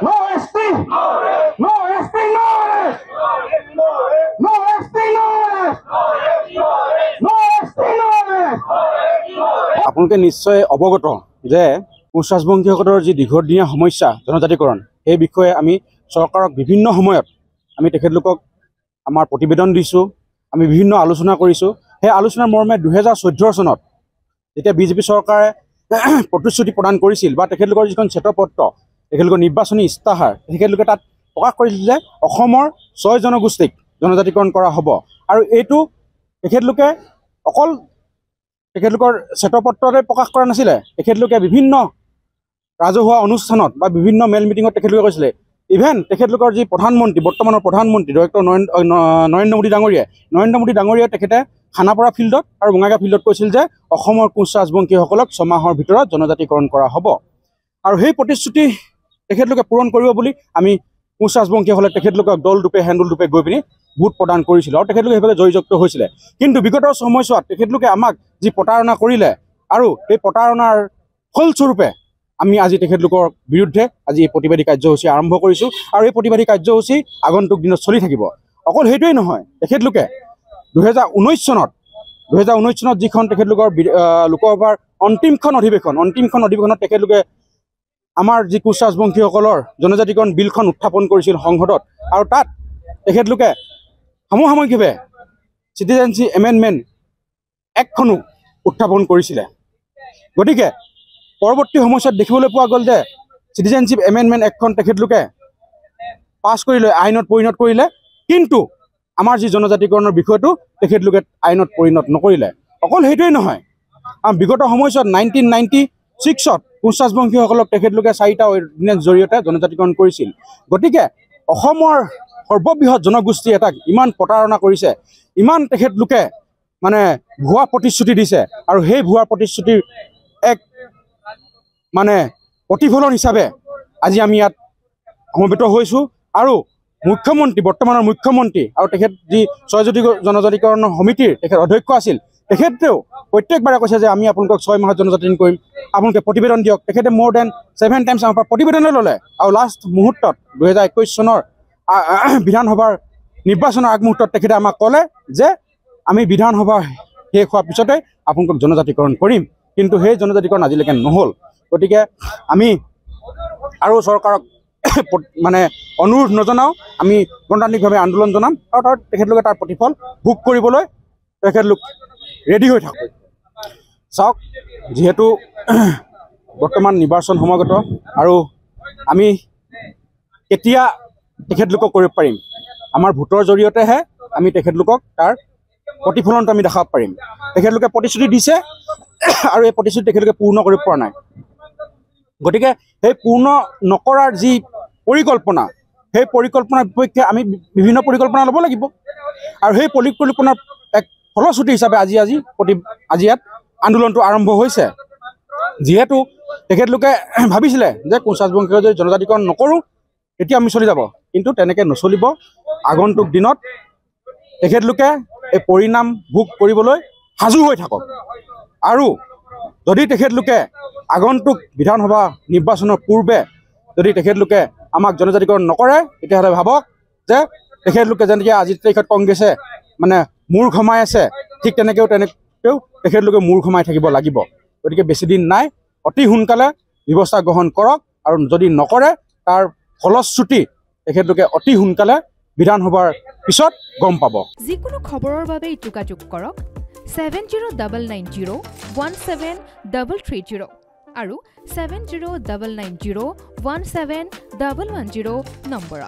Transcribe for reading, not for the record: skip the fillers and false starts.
No ST! No ST! No arrest! No ST! No arrest! No ST! No arrest! আপোনালোকে নিশ্চয় অৱগত যে কোচ ৰাজবংশীসকলৰ যি দীৰ্ঘদিনীয়া সমস্যা জনজাতিকৰণ এই বিষয়ে আমি চৰকাৰক বিভিন্ন সময়ত আমি তেখেতলোকক আমাৰ প্ৰতিবেদন দিছোঁ, আমি বিভিন্ন আলোচনা কৰিছোঁ। সেই আলোচনাৰ মৰ্মে 2014 চনত যেতিয়া বিজেপি চৰকাৰে প্ৰতিশ্ৰুতি প্ৰদান কৰিছিল বা তেখেতলোকৰ যিখন শ্বেতপত্ৰ তেখেতলোকৰ নিৰ্বাচনী ইস্তাহাৰ তেখেতলোকে তাত প্ৰকাশ কৰিছিল যে অসমৰ 6 জনগোষ্ঠীক জনজাতিকৰণ কৰা হ'ব। আৰু এইটো তেখেতলোকে অকল তেখেতলোকৰ শ্বেতপত্ৰতে প্ৰকাশ কৰা নাছিলে, তেখেতলোকে বিভিন্ন ৰাজহুৱা অনুষ্ঠানত বা বিভিন্ন মেল মিটিঙত তেখেতলোকে কৈছিলে। ইভেন তেখেতলোকৰ যি প্ৰধানমন্ত্ৰী বৰ্তমানৰ প্ৰধানমন্ত্ৰী ডক্টৰ নৰেন্দ্ৰ মোদী ডাঙৰীয়াই তেখেতে খানাপাৰা ফিল্ডত আৰু বঙাইগাঁও ফিল্ডত কৈছিল যে অসমৰ কোচ ৰাজবংশীসকলক 6 মাহৰ ভিতৰত জনজাতিকৰণ কৰা হ'ব। আৰু সেই প্ৰতিশ্ৰুতি তেখেতলোকে পূৰণ কৰিব বুলি আমি কোচ ৰাজবংশীসকলে তেখেতলোকক দলৰূপে হেণ্ডলৰূপে গৈ পিনি ভোট প্ৰদান কৰিছিল আৰু তেখেতলোকে সেইভাগে জয়যুক্ত হৈছিলে। কিন্তু বিগত সময়ছোৱাত তেখেতলোকে আমাক যি প্ৰতাৰণা কৰিলে আৰু সেই প্ৰতাৰণাৰ ফলস্বৰূপে আমি আজি তেখেতলোকৰ বিৰুদ্ধে আজি এই প্ৰতিবাদী কাৰ্যসূচী আৰম্ভ কৰিছোঁ আৰু এই প্ৰতিবাদী কাৰ্যসূচী আগন্তুক দিনত চলি থাকিব। অকল সেইটোৱেই নহয়, তেখেতলোকে 2019 চনত যিখন তেখেতলোকৰ লোকসভাৰ অন্তিমখন অধিৱেশনত তেখেতলোকে আমাৰ যি কোচ ৰাজবংশীসকলৰ জনজাতিকৰণ বিলখন উত্থাপন কৰিছিল সংসদত আৰু তাত তেখেতলোকে সমসাময়িকভাৱে চিটিজেনশ্বিপ এমেণ্ডমেণ্ট এক্টখনো উত্থাপন কৰিছিলে। গতিকে পৰৱৰ্তী সময়ছোৱাত দেখিবলৈ পোৱা গ'ল যে চিটিজেনশ্বিপ এমেণ্ডমেণ্ট এক্টখন তেখেতলোকে পাছ কৰি লৈ আইনত পৰিণত কৰিলে, কিন্তু আমাৰ যি জনজাতিকৰণৰ বিষয়টো তেখেতলোকে আইনত পৰিণত নকৰিলে। অকল সেইটোৱেই নহয়, বিগত সময়ছোৱাত 1996 কোচ ৰাজবংশীসকলক তেখেতলোকে 4টা অৰ্ডিনেন্স জৰিয়তে জনজাতিকৰণ কৰিছিল। গতিকে অসমৰ সৰ্ববৃহৎ জনগোষ্ঠী এটাক ইমান প্ৰতাৰণা কৰিছে, ইমান তেখেতলোকে মানে ভুৱা প্ৰতিশ্ৰুতি দিছে আৰু সেই ভুৱা প্ৰতিশ্ৰুতিৰ এক মানে প্ৰতিফলন হিচাপে আজি আমি ইয়াত সমবেত হৈছোঁ। আৰু বৰ্তমানৰ মুখ্যমন্ত্ৰী আৰু তেখেত যি 6 জনজাতিকৰণ সমিতিৰ তেখেত অধ্যক্ষ আছিল, তেখেতেও প্ৰত্যেকবাৰে কৈছে যে আমি আপোনালোকক 6 মাহত জনজাতিকৰণ কৰিম, আপোনালোকে প্ৰতিবেদন দিয়ক। তেখেতে more than 7 টাইমছ আমাৰ পৰা প্ৰতিবেদনলৈ ল'লে আৰু লাষ্ট মুহূৰ্তত 2021 চনৰ বিধানসভাৰ নিৰ্বাচনৰ আগমুহূৰ্তত তেখেতে আমাক ক'লে যে আমি বিধানসভা শেষ হোৱাৰ পিছতে আপোনালোকক জনজাতিকৰণ কৰিম, কিন্তু সেই জনজাতিকৰণ আজিলৈকে নহ'ল। গতিকে আমি আৰু চৰকাৰক মানে অনুৰোধ নজনাওঁ, আমি গণতান্ত্ৰিকভাৱে আন্দোলন জনাম আৰু তেখেতলোকে তাৰ প্ৰতিফল ভোগ কৰিবলৈ তেখেতলোক ৰেডি হৈ থাকক। চাওক, যিহেতু বৰ্তমান নিৰ্বাচন সমাগত আৰু আমি কেতিয়া তেখেতলোকক কৰিব পাৰিম, আমাৰ ভোটৰ জৰিয়তেহে আমি তেখেতলোকক তাৰ প্ৰতিফলনটো আমি দেখাব পাৰিম। তেখেতলোকে প্ৰতিশ্ৰুতি দিছে আৰু এই প্ৰতিশ্ৰুতি তেখেতলোকে পূৰ্ণ কৰিব পৰা নাই। গতিকে সেই পূৰ্ণ নকৰাৰ যি পৰিকল্পনা, সেই পৰিকল্পনাৰ বিপক্ষে আমি বিভিন্ন পৰিকল্পনা ল'ব লাগিব আৰু সেই পৰিকল্পনাৰ এক ফলশ্ৰুতি হিচাপে আজি ইয়াত আন্দোলনটো আৰম্ভ হৈছে। যিহেতু তেখেতলোকে ভাবিছিলে যে কোচ ৰাজবংশীসকলে যদি জনজাতিকৰণ নকৰোঁ তেতিয়া আমি চলি যাব, কিন্তু তেনেকৈ নচলিব। আগন্তুক দিনত তেখেতলোকে এই পৰিণাম ভোগ কৰিবলৈ সাজু হৈ থাকক। আৰু যদি তেখেতলোকে আগন্তুক বিধানসভা নিৰ্বাচনৰ পূৰ্বে যদি তেখেতলোকে আমাক জনজাতিকৰণ নকৰে, তেতিয়াহ'লে ভাবক যে তেখেতলোকে যেনেকৈ আজিৰ তাৰিখত কংগ্ৰেছে মানে মূৰ ঘমাই আছে, ঠিক তেনেকৈও তেখেতলোকে মূৰ ঘমাই থাকিব লাগিব। গতিকে বেছি দিন নাই, অতি সোনকালে ব্যৱস্থা গ্ৰহণ কৰক আৰু যদি নকৰে তাৰ ফলশ্ৰুতি তেখেতলোকে অতি সোনকালে বিধানসভাৰ পিছত গম পাব। যিকোনো খবৰৰ বাবে যোগাযোগ কৰক 7099017330 আৰু 7099017110 নম্বৰত।